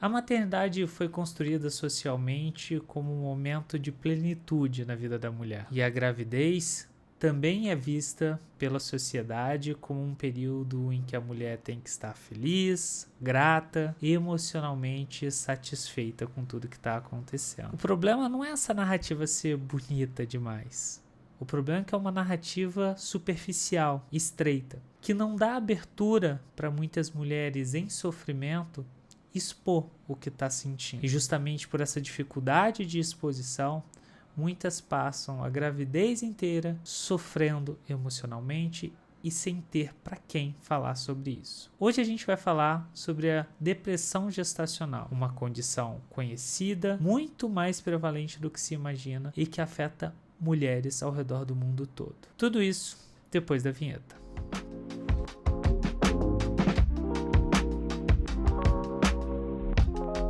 A maternidade foi construída socialmente como um momento de plenitude na vida da mulher. E a gravidez também é vista pela sociedade como um período em que a mulher tem que estar feliz, grata e emocionalmente satisfeita com tudo que está acontecendo. O problema não é essa narrativa ser bonita demais. O problema é que é uma narrativa superficial, estreita, que não dá abertura para muitas mulheres em sofrimento expor o que está sentindo. E justamente por essa dificuldade de exposição, muitas passam a gravidez inteira sofrendo emocionalmente e sem ter para quem falar sobre isso. Hoje a gente vai falar sobre a depressão gestacional, uma condição conhecida, muito mais prevalente do que se imagina e que afeta mulheres ao redor do mundo todo. Tudo isso depois da vinheta.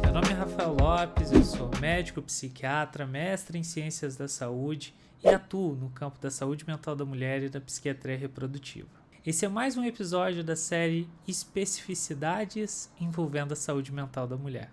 Meu nome é Rafael Lopes, eu sou médico, psiquiatra, mestre em ciências da saúde e atuo no campo da saúde mental da mulher e da psiquiatria reprodutiva. Esse é mais um episódio da série Especificidades envolvendo a saúde mental da mulher.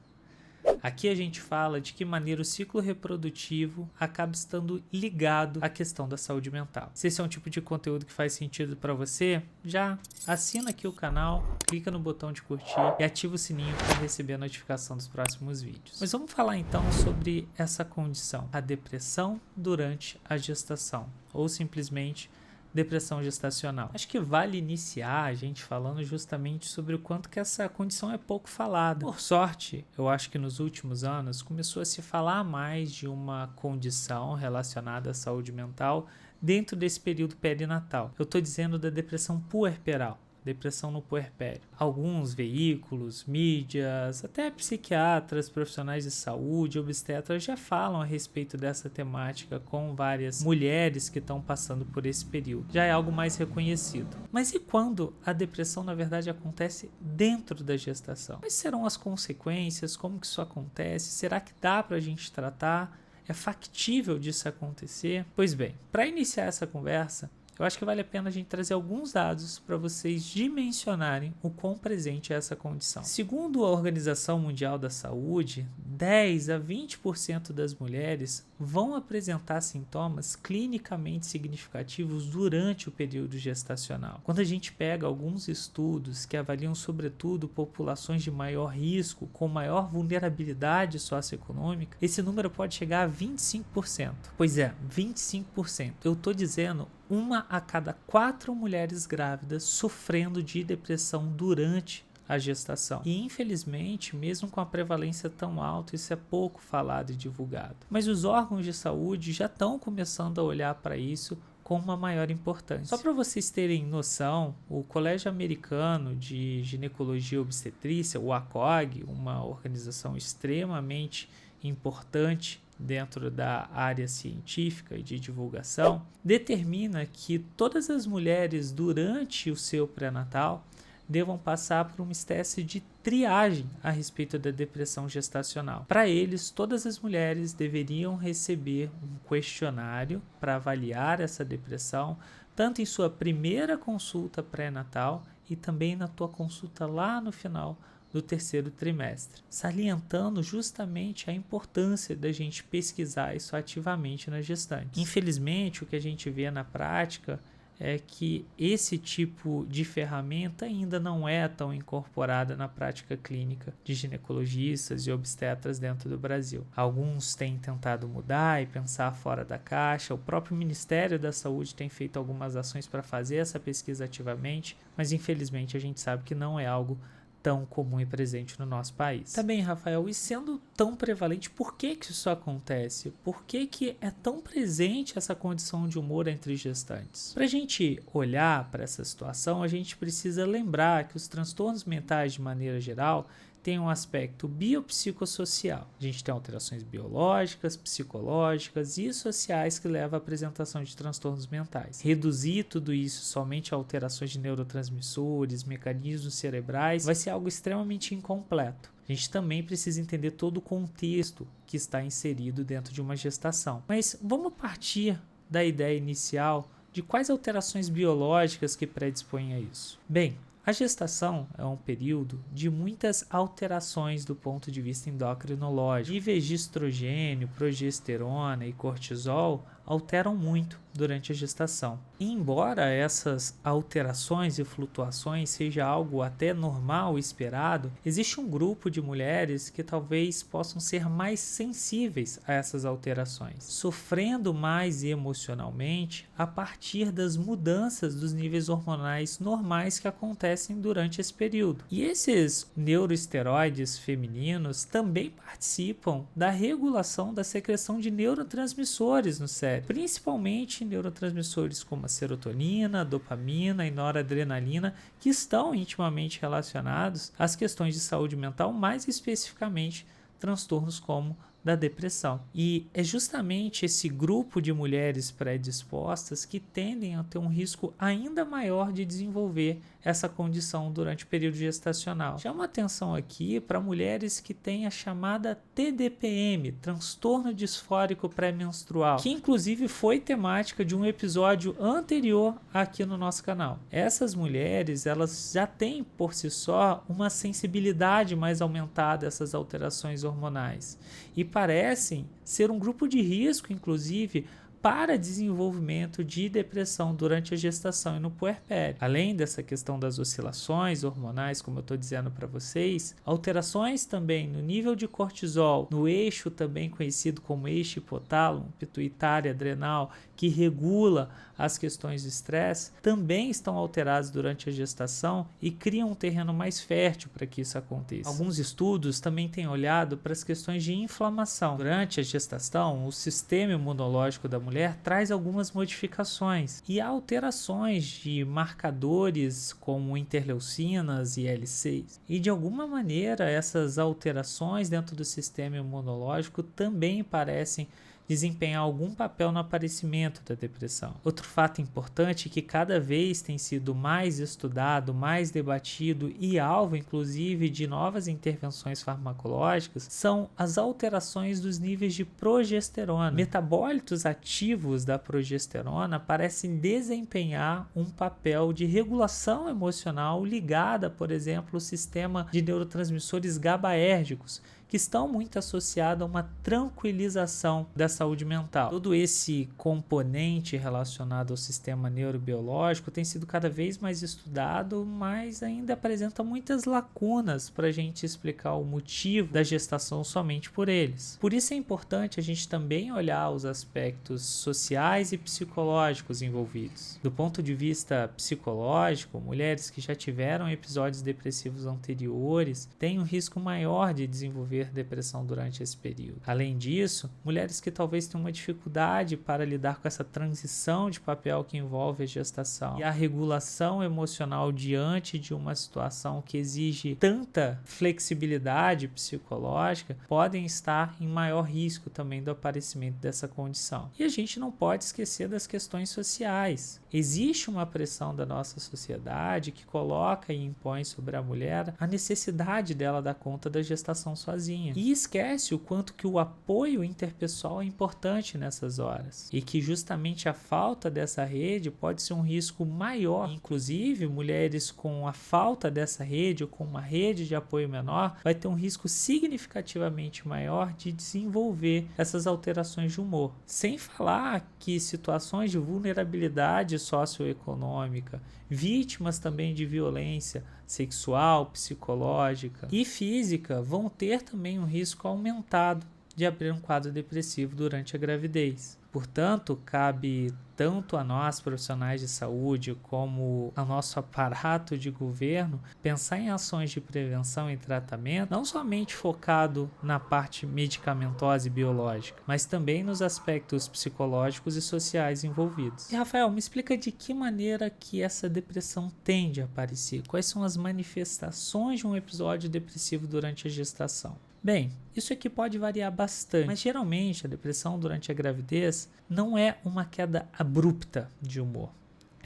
Aqui a gente fala de que maneira o ciclo reprodutivo acaba estando ligado à questão da saúde mental. Se esse é um tipo de conteúdo que faz sentido para você, já assina aqui o canal, clica no botão de curtir e ativa o sininho para receber a notificação dos próximos vídeos. Mas vamos falar então sobre essa condição, a depressão durante a gestação, ou simplesmente depressão gestacional. Acho que vale iniciar a gente falando justamente sobre o quanto que essa condição é pouco falada. Por sorte, eu acho que nos últimos anos começou a se falar mais de uma condição relacionada à saúde mental dentro desse período perinatal. Eu estou dizendo da depressão puerperal. Depressão no puerpério. Alguns veículos, mídias, até psiquiatras, profissionais de saúde, obstetras já falam a respeito dessa temática com várias mulheres que estão passando por esse período. Já é algo mais reconhecido. Mas e quando a depressão, na verdade, acontece dentro da gestação? Quais serão as consequências? Como que isso acontece? Será que dá para a gente tratar? É factível disso acontecer? Pois bem, para iniciar essa conversa, eu acho que vale a pena a gente trazer alguns dados para vocês dimensionarem o quão presente é essa condição. Segundo a Organização Mundial da Saúde, 10 a 20% das mulheres vão apresentar sintomas clinicamente significativos durante o período gestacional. Quando a gente pega alguns estudos que avaliam sobretudo populações de maior risco, com maior vulnerabilidade socioeconômica, esse número pode chegar a 25%. Pois é, 25%. Eu estou dizendo 1 a cada 4 mulheres grávidas sofrendo de depressão durante a gestação. E infelizmente, mesmo com a prevalência tão alta, isso é pouco falado e divulgado. Mas os órgãos de saúde já estão começando a olhar para isso com uma maior importância. Só para vocês terem noção, o Colégio Americano de Ginecologia e Obstetrícia, o ACOG, uma organização extremamente importante dentro da área científica e de divulgação, determina que todas as mulheres durante o seu pré-natal devam passar por uma espécie de triagem a respeito da depressão gestacional. Para eles, todas as mulheres deveriam receber um questionário para avaliar essa depressão, tanto em sua primeira consulta pré-natal e também na tua consulta lá no final do terceiro trimestre, salientando justamente a importância da gente pesquisar isso ativamente nas gestantes. Infelizmente, o que a gente vê na prática é que esse tipo de ferramenta ainda não é tão incorporada na prática clínica de ginecologistas e obstetras dentro do Brasil. Alguns têm tentado mudar e pensar fora da caixa, o próprio Ministério da Saúde tem feito algumas ações para fazer essa pesquisa ativamente, mas infelizmente a gente sabe que não é algo tão comum e presente no nosso país. Tá bem, Rafael, e sendo tão prevalente, por que isso acontece? Por que é tão presente essa condição de humor entre gestantes? Para a gente olhar para essa situação, a gente precisa lembrar que os transtornos mentais, de maneira geral, tem um aspecto biopsicossocial. A gente tem alterações biológicas, psicológicas e sociais que levam à apresentação de transtornos mentais. Reduzir tudo isso somente a alterações de neurotransmissores, mecanismos cerebrais, vai ser algo extremamente incompleto. A gente também precisa entender todo o contexto que está inserido dentro de uma gestação. Mas vamos partir da ideia inicial de quais alterações biológicas que predispõem a isso. Bem, A gestação é um período de muitas alterações do ponto de vista endocrinológico. Níveis de estrogênio, progesterona e cortisol alteram muito durante a gestação. E embora essas alterações e flutuações seja algo até normal e esperado, existe um grupo de mulheres que talvez possam ser mais sensíveis a essas alterações, sofrendo mais emocionalmente a partir das mudanças dos níveis hormonais normais que acontecem durante esse período. E esses neuroesteroides femininos também participam da regulação da secreção de neurotransmissores no cérebro, principalmente neurotransmissores como a serotonina, a dopamina e noradrenalina, que estão intimamente relacionados às questões de saúde mental, mais especificamente transtornos como da depressão. E é justamente esse grupo de mulheres predispostas que tendem a ter um risco ainda maior de desenvolver essa condição durante o período gestacional. Chamo a atenção aqui para mulheres que têm a chamada TDPM, transtorno disfórico pré-menstrual, que inclusive foi temática de um episódio anterior aqui no nosso canal. Essas mulheres, elas já têm por si só uma sensibilidade mais aumentada a essas alterações hormonais e parecem ser um grupo de risco, inclusive, para desenvolvimento de depressão durante a gestação e no puerpério. Além dessa questão das oscilações hormonais, como eu estou dizendo para vocês, alterações também no nível de cortisol, no eixo também conhecido como eixo hipotálamo, pituitária adrenal, que regula as questões de estresse, também estão alterados durante a gestação e criam um terreno mais fértil para que isso aconteça. Alguns estudos também têm olhado para as questões de inflamação. Durante a gestação, o sistema imunológico da mulher traz algumas modificações e há alterações de marcadores como interleucinas e IL-6. E de alguma maneira essas alterações dentro do sistema imunológico também parecem desempenhar algum papel no aparecimento da depressão. Outro fato importante que cada vez tem sido mais estudado, mais debatido e alvo inclusive de novas intervenções farmacológicas são as alterações dos níveis de progesterona. Metabólitos ativos da progesterona parecem desempenhar um papel de regulação emocional ligada, por exemplo, ao sistema de neurotransmissores GABAérgicos, que estão muito associados a uma tranquilização da saúde mental. Todo esse componente relacionado ao sistema neurobiológico tem sido cada vez mais estudado, mas ainda apresenta muitas lacunas para a gente explicar o motivo da gestação somente por eles. Por isso é importante a gente também olhar os aspectos sociais e psicológicos envolvidos. Do ponto de vista psicológico, mulheres que já tiveram episódios depressivos anteriores têm um risco maior de desenvolver depressão durante esse período. Além disso, mulheres que talvez tenham uma dificuldade para lidar com essa transição de papel que envolve a gestação e a regulação emocional diante de uma situação que exige tanta flexibilidade psicológica, podem estar em maior risco também do aparecimento dessa condição. E a gente não pode esquecer das questões sociais. Existe uma pressão da nossa sociedade que coloca e impõe sobre a mulher a necessidade dela dar conta da gestação sozinha. E esquece o quanto que o apoio interpessoal é importante nessas horas. E que justamente a falta dessa rede pode ser um risco maior. Inclusive, mulheres com a falta dessa rede ou com uma rede de apoio menor vai ter um risco significativamente maior de desenvolver essas alterações de humor. Sem falar que situações de vulnerabilidade socioeconômica, vítimas também de violência sexual, psicológica e física vão ter também um risco aumentado de abrir um quadro depressivo durante a gravidez. Portanto, cabe tanto a nós, profissionais de saúde, como ao nosso aparato de governo, pensar em ações de prevenção e tratamento, não somente focado na parte medicamentosa e biológica, mas também nos aspectos psicológicos e sociais envolvidos. E, Rafael, me explica de que maneira que essa depressão tende a aparecer? Quais são as manifestações de um episódio depressivo durante a gestação? Bem, isso aqui pode variar bastante, mas geralmente a depressão durante a gravidez não é uma queda abrupta de humor.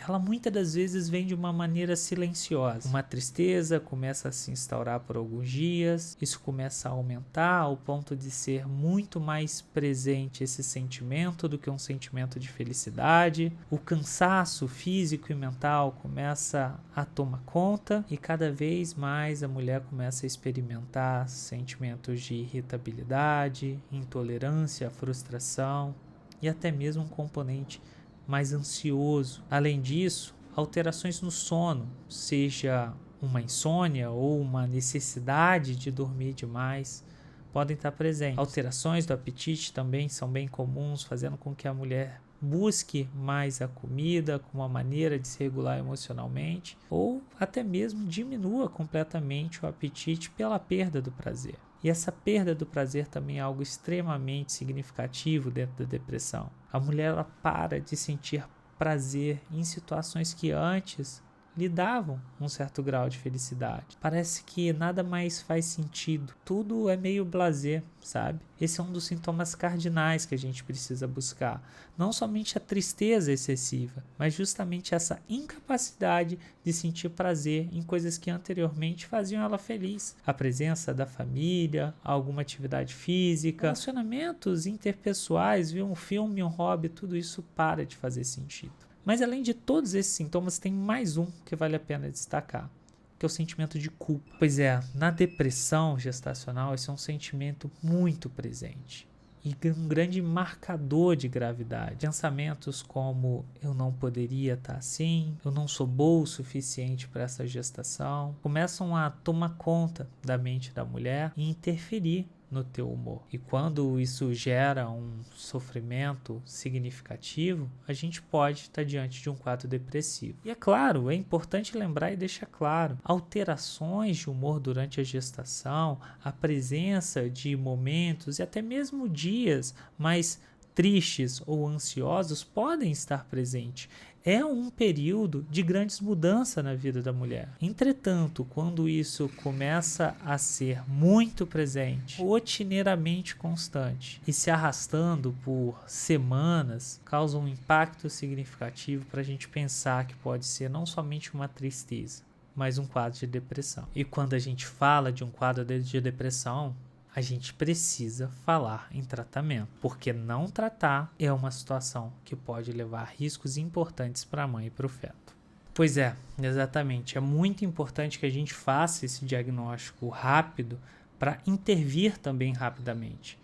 ela muitas das vezes vem de uma maneira silenciosa. Uma tristeza começa a se instaurar por alguns dias, isso começa a aumentar ao ponto de ser muito mais presente esse sentimento do que um sentimento de felicidade. O cansaço físico e mental começa a tomar conta e cada vez mais a mulher começa a experimentar sentimentos de irritabilidade, intolerância, frustração e até mesmo um componente mais ansioso. Além disso, alterações no sono, seja uma insônia ou uma necessidade de dormir demais, podem estar presentes. Alterações do apetite também são bem comuns, fazendo com que a mulher busque mais a comida como uma maneira de se regular emocionalmente, ou até mesmo diminua completamente o apetite pela perda do prazer. E essa perda do prazer também é algo extremamente significativo dentro da depressão. A mulher ela para de sentir prazer em situações que antes lhe davam um certo grau de felicidade. Parece que nada mais faz sentido. Tudo é meio blasé, sabe? Esse é um dos sintomas cardinais que a gente precisa buscar. Não somente a tristeza excessiva, mas justamente essa incapacidade de sentir prazer em coisas que anteriormente faziam ela feliz. A presença da família, alguma atividade física, relacionamentos interpessoais, ver um filme, um hobby, tudo isso para de fazer sentido. Mas além de todos esses sintomas, tem mais um que vale a pena destacar, que é o sentimento de culpa. Pois é, na depressão gestacional, esse é um sentimento muito presente e um grande marcador de gravidade. Pensamentos como eu não poderia estar assim, eu não sou boa o suficiente para essa gestação, começam a tomar conta da mente da mulher e interferir no teu humor. E quando isso gera um sofrimento significativo, a gente pode estar diante de um quadro depressivo. E é claro, é importante lembrar e deixar claro, alterações de humor durante a gestação, a presença de momentos e até mesmo dias mais tristes ou ansiosos podem estar presentes. É um período de grandes mudanças na vida da mulher. Entretanto, quando isso começa a ser muito presente, rotineiramente constante e se arrastando por semanas, causa um impacto significativo para a gente pensar que pode ser não somente uma tristeza, mas um quadro de depressão. E quando a gente fala de um quadro de depressão, a gente precisa falar em tratamento, porque não tratar é uma situação que pode levar riscos importantes para a mãe e para o feto. Pois é, exatamente. É muito importante que a gente faça esse diagnóstico rápido para intervir também rapidamente,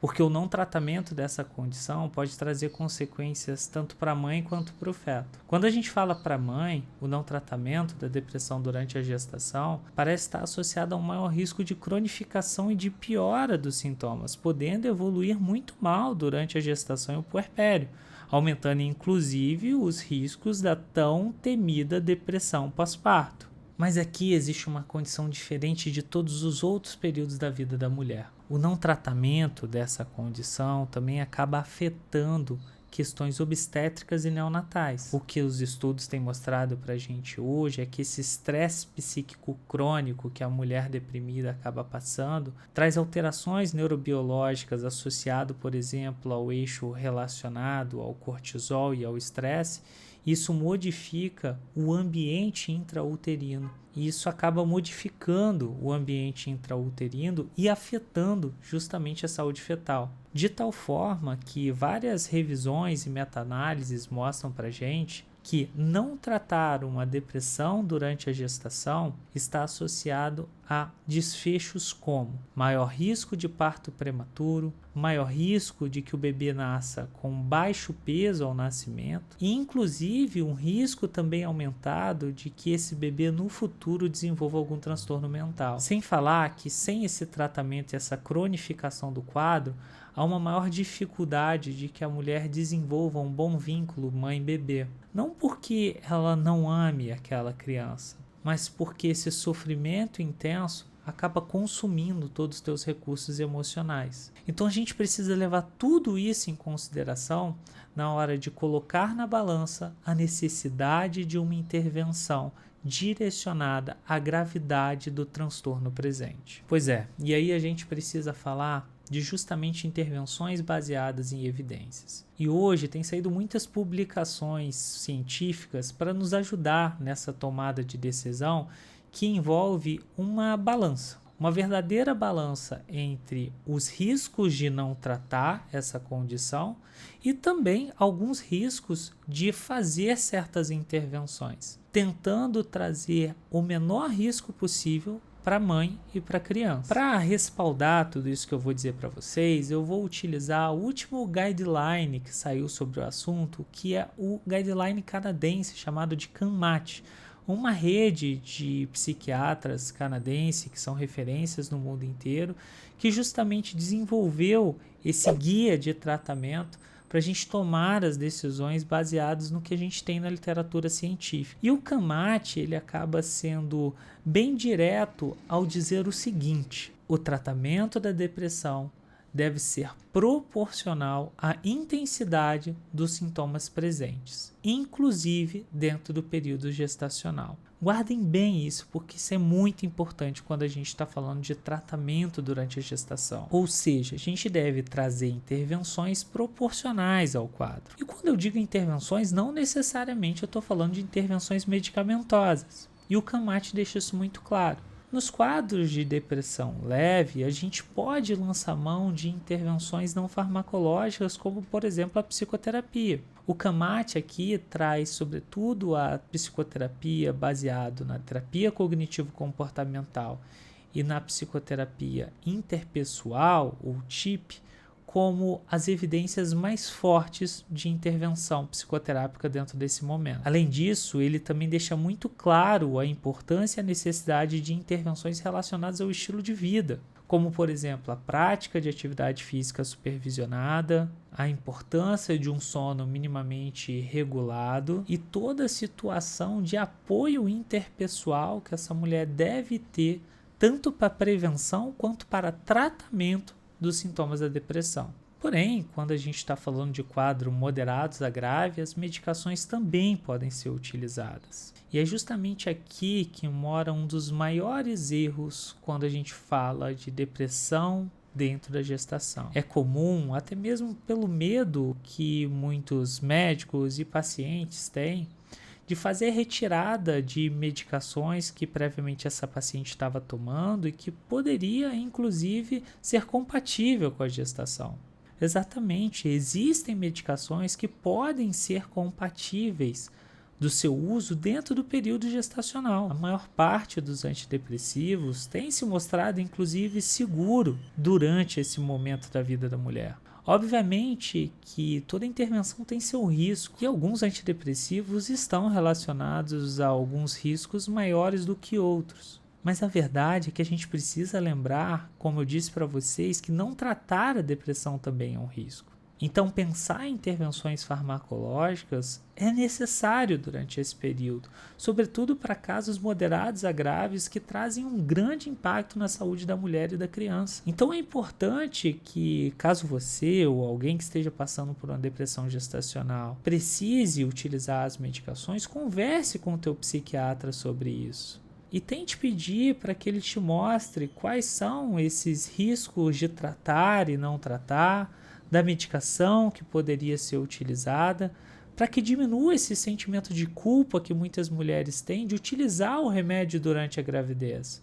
porque o não tratamento dessa condição pode trazer consequências tanto para a mãe quanto para o feto. Quando a gente fala para a mãe, o não tratamento da depressão durante a gestação parece estar associado a um maior risco de cronificação e de piora dos sintomas, podendo evoluir muito mal durante a gestação e o puerpério, aumentando inclusive os riscos da tão temida depressão pós-parto. Mas aqui existe uma condição diferente de todos os outros períodos da vida da mulher. O não tratamento dessa condição também acaba afetando questões obstétricas e neonatais. O que os estudos têm mostrado para a gente hoje é que esse estresse psíquico crônico que a mulher deprimida acaba passando traz alterações neurobiológicas associado, por exemplo, ao eixo relacionado ao cortisol e ao estresse. Isso modifica o ambiente intrauterino e isso acaba modificando o ambiente intrauterino e afetando justamente a saúde fetal. De tal forma que várias revisões e meta-análises mostram para a gente que não tratar uma depressão durante a gestação está associado a desfechos como maior risco de parto prematuro, maior risco de que o bebê nasça com baixo peso ao nascimento e inclusive um risco também aumentado de que esse bebê no futuro desenvolva algum transtorno mental. Sem falar que sem esse tratamento e essa cronificação do quadro, há uma maior dificuldade de que a mulher desenvolva um bom vínculo mãe-bebê. Não porque ela não ame aquela criança, mas porque esse sofrimento intenso acaba consumindo todos os teus recursos emocionais. Então a gente precisa levar tudo isso em consideração na hora de colocar na balança a necessidade de uma intervenção direcionada à gravidade do transtorno presente. Pois é, e aí a gente precisa falar de justamente intervenções baseadas em evidências. E hoje tem saído muitas publicações científicas para nos ajudar nessa tomada de decisão que envolve uma balança. Uma verdadeira balança entre os riscos de não tratar essa condição e também alguns riscos de fazer certas intervenções, tentando trazer o menor risco possível para a mãe e para a criança. Para respaldar tudo isso que eu vou dizer para vocês, eu vou utilizar o último guideline que saiu sobre o assunto, que é o guideline canadense chamado de CANMAT, uma rede de psiquiatras canadenses que são referências no mundo inteiro, que justamente desenvolveu esse guia de tratamento para a gente tomar as decisões baseadas no que a gente tem na literatura científica. E o CANMAT, ele acaba sendo bem direto ao dizer o seguinte: o tratamento da depressão deve ser proporcional à intensidade dos sintomas presentes, inclusive dentro do período gestacional. Guardem bem isso, porque isso é muito importante quando a gente está falando de tratamento durante a gestação. Ou seja, a gente deve trazer intervenções proporcionais ao quadro. E quando eu digo intervenções, não necessariamente eu estou falando de intervenções medicamentosas. E o CANMAT deixa isso muito claro. Nos quadros de depressão leve, a gente pode lançar mão de intervenções não farmacológicas, como, por exemplo, a psicoterapia. O CANMAT aqui traz, sobretudo, a psicoterapia baseado na terapia cognitivo-comportamental e na psicoterapia interpessoal, ou TIP, como as evidências mais fortes de intervenção psicoterápica dentro desse momento. Além disso, ele também deixa muito claro a importância e a necessidade de intervenções relacionadas ao estilo de vida, como, por exemplo, a prática de atividade física supervisionada, a importância de um sono minimamente regulado e toda a situação de apoio interpessoal que essa mulher deve ter, tanto para prevenção quanto para tratamento dos sintomas da depressão. Porém, quando a gente está falando de quadro moderados a grave, as medicações também podem ser utilizadas. E é justamente aqui que mora um dos maiores erros quando a gente fala de depressão dentro da gestação. É comum, até mesmo pelo medo que muitos médicos e pacientes têm, de fazer retirada de medicações que previamente essa paciente estava tomando e que poderia, inclusive, ser compatível com a gestação. Exatamente, existem medicações que podem ser compatíveis do seu uso dentro do período gestacional. A maior parte dos antidepressivos tem se mostrado, inclusive, seguro durante esse momento da vida da mulher. Obviamente que toda intervenção tem seu risco e alguns antidepressivos estão relacionados a alguns riscos maiores do que outros. Mas a verdade é que a gente precisa lembrar, como eu disse para vocês, que não tratar a depressão também é um risco. Então, pensar em intervenções farmacológicas é necessário durante esse período, sobretudo para casos moderados a graves que trazem um grande impacto na saúde da mulher e da criança. Então, é importante que, caso você ou alguém que esteja passando por uma depressão gestacional precise utilizar as medicações, converse com o teu psiquiatra sobre isso. E tente pedir para que ele te mostre quais são esses riscos de tratar e não tratar, da medicação que poderia ser utilizada, para que diminua esse sentimento de culpa que muitas mulheres têm de utilizar o remédio durante a gravidez.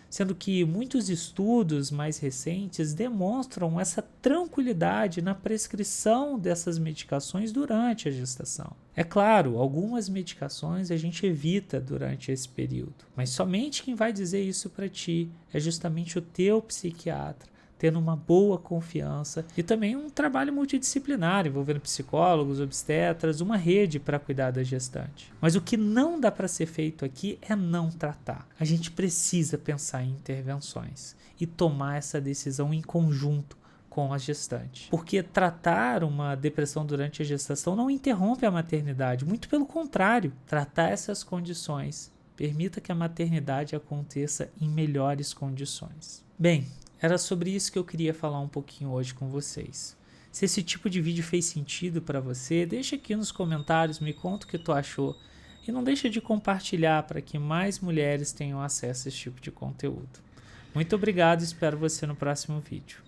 Sendo que muitos estudos mais recentes demonstram essa tranquilidade na prescrição dessas medicações durante a gestação. É claro, algumas medicações a gente evita durante esse período, mas somente quem vai dizer isso para ti é justamente o teu psiquiatra, tendo uma boa confiança e também um trabalho multidisciplinar, envolvendo psicólogos, obstetras, uma rede para cuidar da gestante. Mas o que não dá para ser feito aqui é não tratar. A gente precisa pensar em intervenções e tomar essa decisão em conjunto com a gestante. Porque tratar uma depressão durante a gestação não interrompe a maternidade, muito pelo contrário. Tratar essas condições permita que a maternidade aconteça em melhores condições. Bem, era sobre isso que eu queria falar um pouquinho hoje com vocês. Se esse tipo de vídeo fez sentido para você, deixa aqui nos comentários, me conta o que tu achou. E não deixa de compartilhar para que mais mulheres tenham acesso a esse tipo de conteúdo. Muito obrigado e espero você no próximo vídeo.